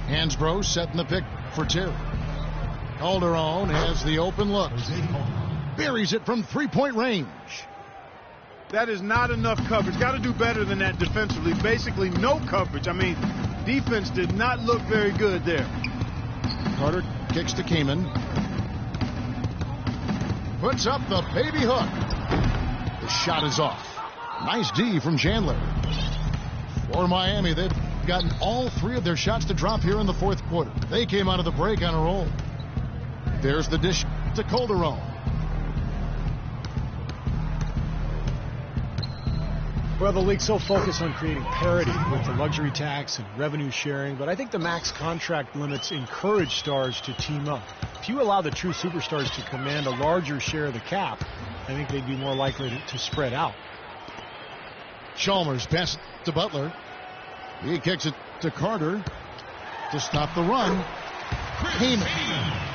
Hansbrough setting the pick for 2. Calderon has the open look. Buries it from 3-point range. That is not enough coverage. Got to do better than that defensively. Basically no coverage. I mean, defense did not look very good there. Carter kicks to Kaman. Puts up the baby hook. The shot is off. Nice D from Chandler. For Miami, they've gotten all 3 of their shots to drop here in the 4th quarter. They came out of the break on a roll. There's the dish to Calderon. Well, the league's so focused on creating parity with the luxury tax and revenue sharing, but I think the max contract limits encourage stars to team up. If you allow the true superstars to command a larger share of the cap, I think they'd be more likely to spread out. Chalmers passes to Butler. He kicks it to Carter to stop the run. Heyman.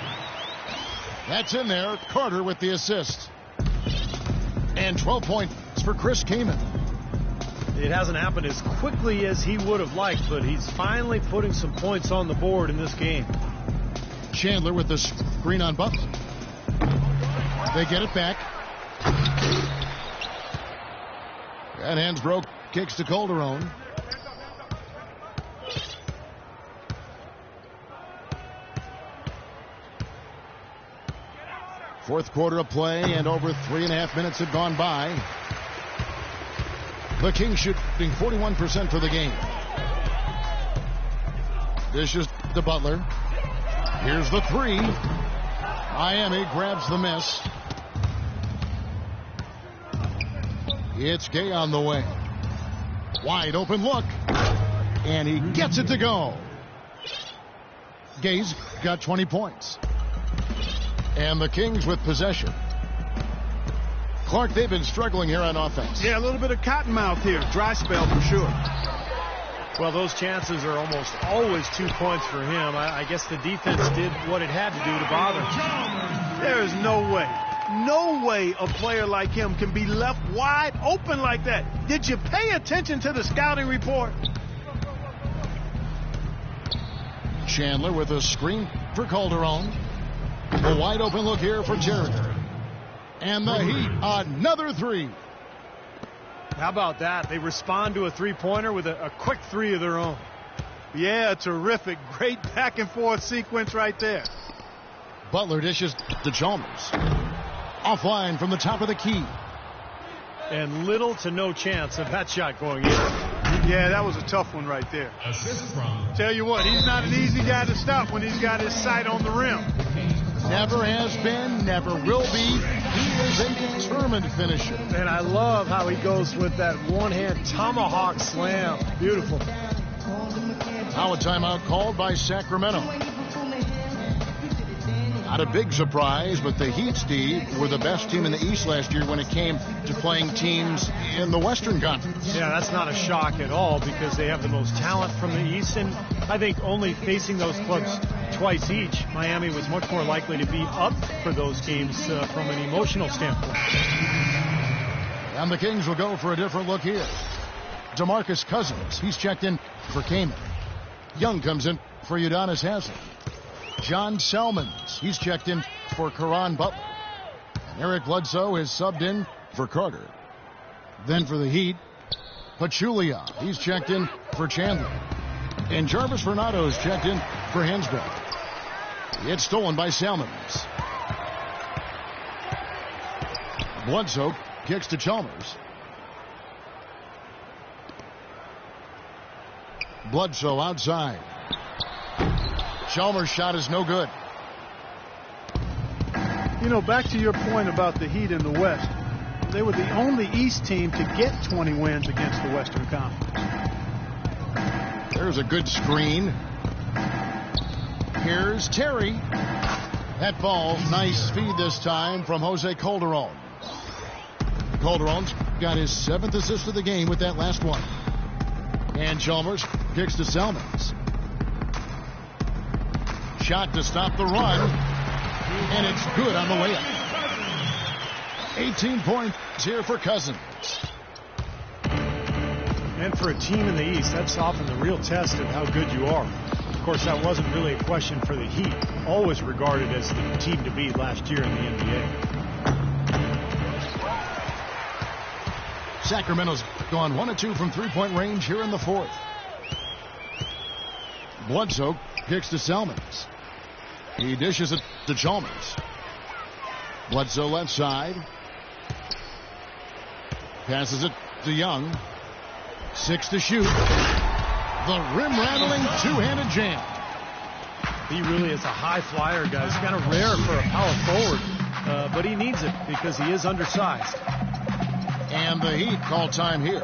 That's in there. Carter with the assist. And 12 points for Chris Kaman. It hasn't happened as quickly as he would have liked, but he's finally putting some points on the board in this game. Chandler with the screen on Butler. They get it back. And Hansbrough kicks to Calderon. Fourth quarter of play, and over 3.5 minutes have gone by. The Kings shooting 41% for the game. Dishes to Butler. Here's the 3. Miami grabs the miss. It's Gay on the way. Wide open look. And he gets it to go. Gay's got 20 points. And the Kings with possession. Clark, they've been struggling here on offense. Yeah, a little bit of cottonmouth here. Dry spell for sure. Well, those chances are almost always 2 points for him. I guess the defense did what it had to do to bother him. There is no way a player like him can be left wide open like that. Did you pay attention to the scouting report? Chandler with a screen for Calderon. A wide open look here for Terry. And the Heat, another 3. How about that? They respond to a three-pointer with a quick 3 of their own. Yeah, terrific. Great back and forth sequence right there. Butler dishes to Chalmers. Offline from the top of the key. And little to no chance of that shot going in. Yeah, that was a tough one right there. Assist from Tell you what, he's not an easy guy to stop when he's got his sight on the rim. Never has been, never will be. He is a determined finisher. And I love how he goes with that one-hand tomahawk slam. Beautiful. Now a timeout called by Sacramento. Not a big surprise, but the Heat, Steve, were the best team in the East last year when it came to playing teams in the Western Conference. Yeah, that's not a shock at all because they have the most talent from the East. And I think only facing those clubs twice each, Miami was much more likely to be up for those games from an emotional standpoint. And the Kings will go for a different look here. DeMarcus Cousins, he's checked in for Kaman. Young comes in for Udonis Haslem. John Selmans, he's checked in for Caron Butler. And Eric Bledsoe is subbed in for Carter. Then for the Heat, Pachulia, he's checked in for Chandler. And Jarvis Fernando is checked in for Hansbrough. It's stolen by Selmans. Bledsoe kicks to Chalmers. Bledsoe outside. Chalmers' shot is no good. You know, back to your point about the Heat in the West, they were the only East team to get 20 wins against the Western Conference. There's a good screen. Here's Terry. That ball, nice feed this time from Jose Calderon. Calderon's got his 7th assist of the game with that last one. And Chalmers kicks to Selmans. Shot to stop the run. And it's good on the layup. 18 points here for Cousins. And for a team in the East, that's often the real test of how good you are. Of course, that wasn't really a question for the Heat, always regarded as the team to beat last year in the NBA. Sacramento's gone 1 of 2 from three-point range here in the 4th. Bledsoe kicks to Selmans. He dishes it to Chalmers. Bledsoe left side. Passes it to Young. 6 to shoot. The rim-rattling two-handed jam. He really is a high flyer, guys. Kind of rare for a power forward, but he needs it because he is undersized. And the Heat call time here.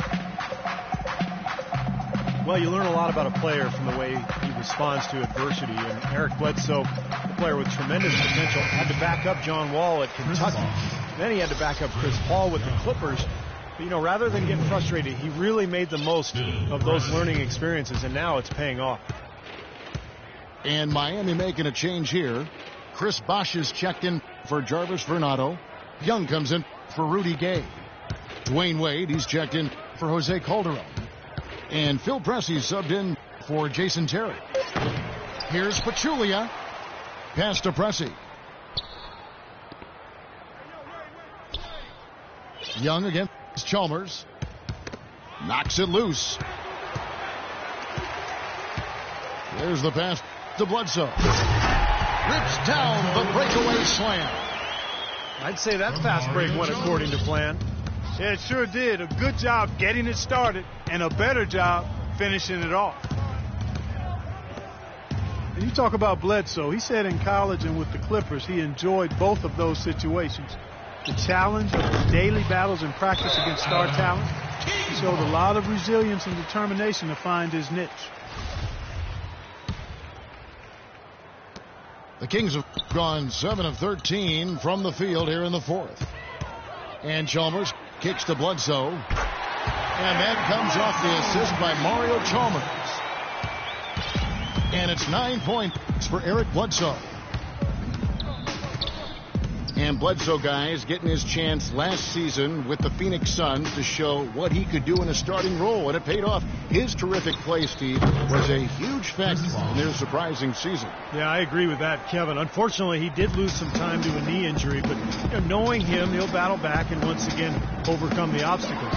Well, you learn a lot about a player from the way he responds to adversity. And Eric Bledsoe, a player with tremendous potential, had to back up John Wall at Kentucky. Then he had to back up Chris Paul with the Clippers. But, you know, rather than getting frustrated, he really made the most of those learning experiences, and now it's paying off. And Miami making a change here. Chris Bosh is checked in for Jarvis Fernando. Young comes in for Rudy Gay. Dwayne Wade, he's checked in for Jose Calderon. And Phil Pressey subbed in for Jason Terry. Here's Pachulia. Pass to Pressey. Young against Chalmers. Knocks it loose. There's the pass to Bledsoe. Rips down the breakaway slam. I'd say that fast break went according to plan. Yeah, it sure did. A good job getting it started and a better job finishing it off. And you talk about Bledsoe. He said in college and with the Clippers he enjoyed both of those situations. The challenge of the daily battles in practice against star talent. He showed a lot of resilience and determination to find his niche. The Kings have gone 7 of 13 from the field here in the 4th. And Chalmers kicks to Bledsoe. And that comes off the assist by Mario Chalmers. And it's 9 points for Eric Bledsoe. And Bledsoe, guys, getting his chance last season with the Phoenix Suns to show what he could do in a starting role. And it paid off. His terrific play, Steve, was a huge factor in their surprising season. Yeah, I agree with that, Kevin. Unfortunately, he did lose some time to a knee injury, but knowing him, he'll battle back and once again overcome the obstacles.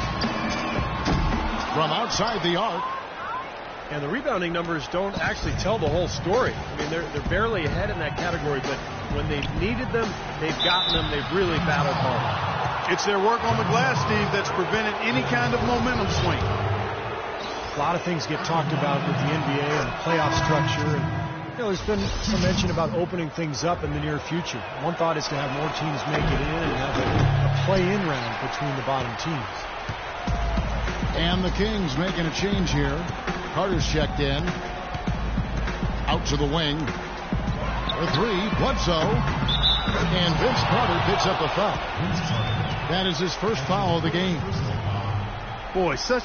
From outside the arc. And the rebounding numbers don't actually tell the whole story. I mean, they're barely ahead in that category, but when they've needed them, they've gotten them. They've really battled hard. It's their work on the glass, Steve, that's prevented any kind of momentum swing. A lot of things get talked about with the NBA and the playoff structure. And, there's been some mention about opening things up in the near future. One thought is to have more teams make it in and have a play-in round between the bottom teams. And the Kings making a change here. Carter's checked in. Out to the wing. The three, Bledsoe. And Vince Carter picks up a foul. That is his first foul of the game. Boy, such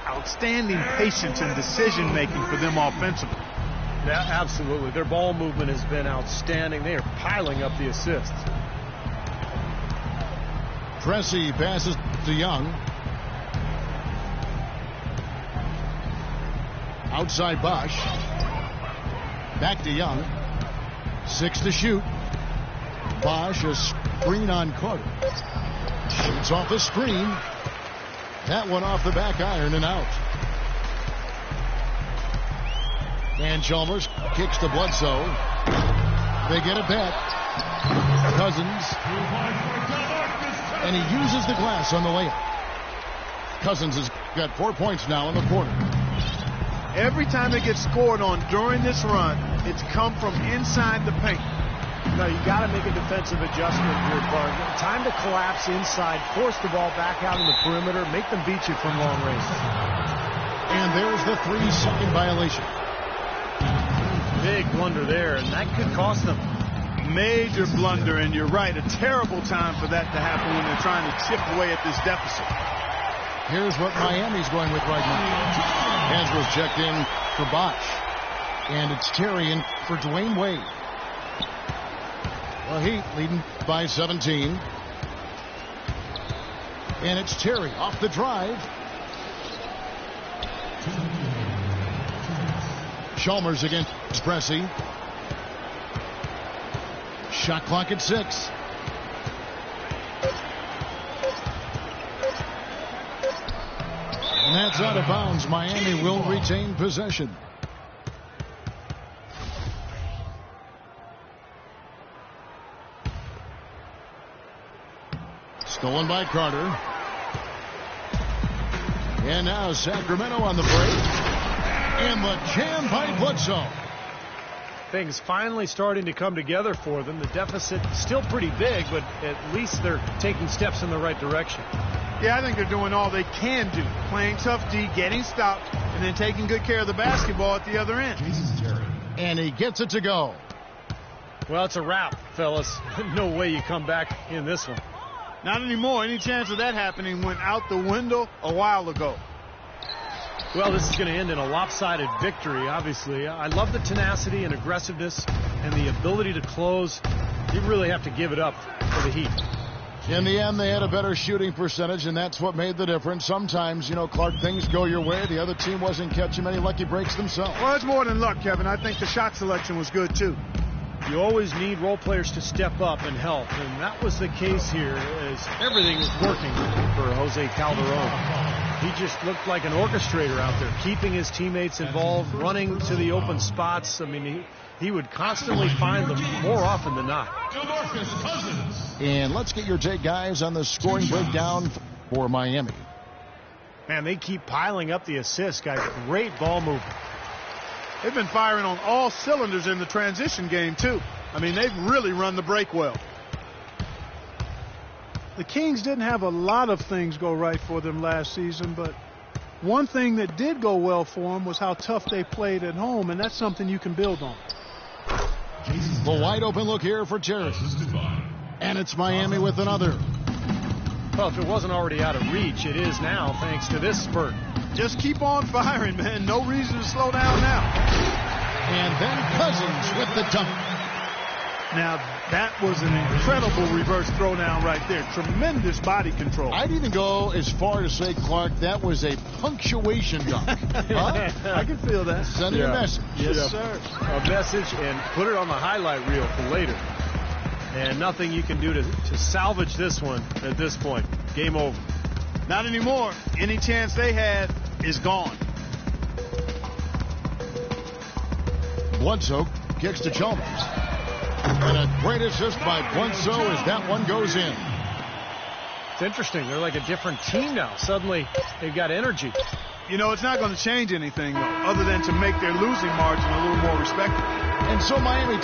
outstanding patience and decision-making for them offensively. Yeah, absolutely. Their ball movement has been outstanding. They are piling up the assists. Pressey passes to Young. Outside Bosch. Back to Young. 6 to shoot. Bosch, a screen on Carter. Shoots off the screen. That one off the back iron and out. And Chalmers kicks to Bledsoe. They get it back. Cousins. And he uses the glass on the layup. Cousins has got 4 points now in the quarter. Every time they get scored on during this run, it's come from inside the paint. No, you got to make a defensive adjustment here, Clark. Time to collapse inside, force the ball back out in the perimeter, make them beat you from long range. And there's the 3-second violation. Big blunder there, and that could cost them. Major blunder, and you're right, a terrible time for that to happen when they're trying to chip away at this deficit. Here's what Miami's going with right now. Hansworth checked in for Bosch. And it's Terry in for Dwayne Wade. The Heat leading by 17. And it's Terry off the drive. Chalmers against Pressey. Shot clock at 6. And that's out of bounds. Miami will retain possession. Stolen by Carter. And now Sacramento on the break. And the jam by Bledsoe. Things finally starting to come together for them. The deficit still pretty big, but at least they're taking steps in the right direction. Yeah, I think they're doing all they can do. Playing tough D, getting stopped, and then taking good care of the basketball at the other end. And he gets it to go. Well, it's a wrap, fellas. No way you come back in this one. Not anymore. Any chance of that happening went out the window a while ago. Well, this is going to end in a lopsided victory, obviously. I love the tenacity and aggressiveness and the ability to close. You really have to give it up for the Heat. In the end, they had a better shooting percentage, and that's what made the difference. Sometimes, Clark, things go your way. The other team wasn't catching many lucky breaks themselves. Well, it's more than luck, Kevin. I think the shot selection was good, too. You always need role players to step up and help, and that was the case here as everything was working for Jose Calderon. He just looked like an orchestrator out there, keeping his teammates involved, running to the open spots. I mean, he would constantly find them more often than not. And let's get your take, guys, on the scoring breakdown for Miami. Man, they keep piling up the assists, guys. Great ball movement. They've been firing on all cylinders in the transition game, too. I mean, they've really run the break well. The Kings didn't have a lot of things go right for them last season, but one thing that did go well for them was how tough they played at home, and that's something you can build on. The wide open look here for Terry. And it's Miami with another. Well, if it wasn't already out of reach, it is now thanks to this spurt. Just keep on firing, man. No reason to slow down now. And then Cousins with the dunk. Now, that was an incredible reverse throwdown right there. Tremendous body control. I'd even go as far to say, Clark, that was a punctuation dunk. Huh? I can feel that. Sending a message. Yes, sir. A message, and put it on the highlight reel for later. And nothing you can do to salvage this one at this point. Game over. Not anymore. Any chance they had is gone. Bledsoe kicks to Chalmers. And a great assist by Bledsoe as that one goes in. It's interesting. They're like a different team now. Suddenly, they've got energy. You know, it's not going to change anything, though, other than to make their losing margin a little more respectable. And so Miami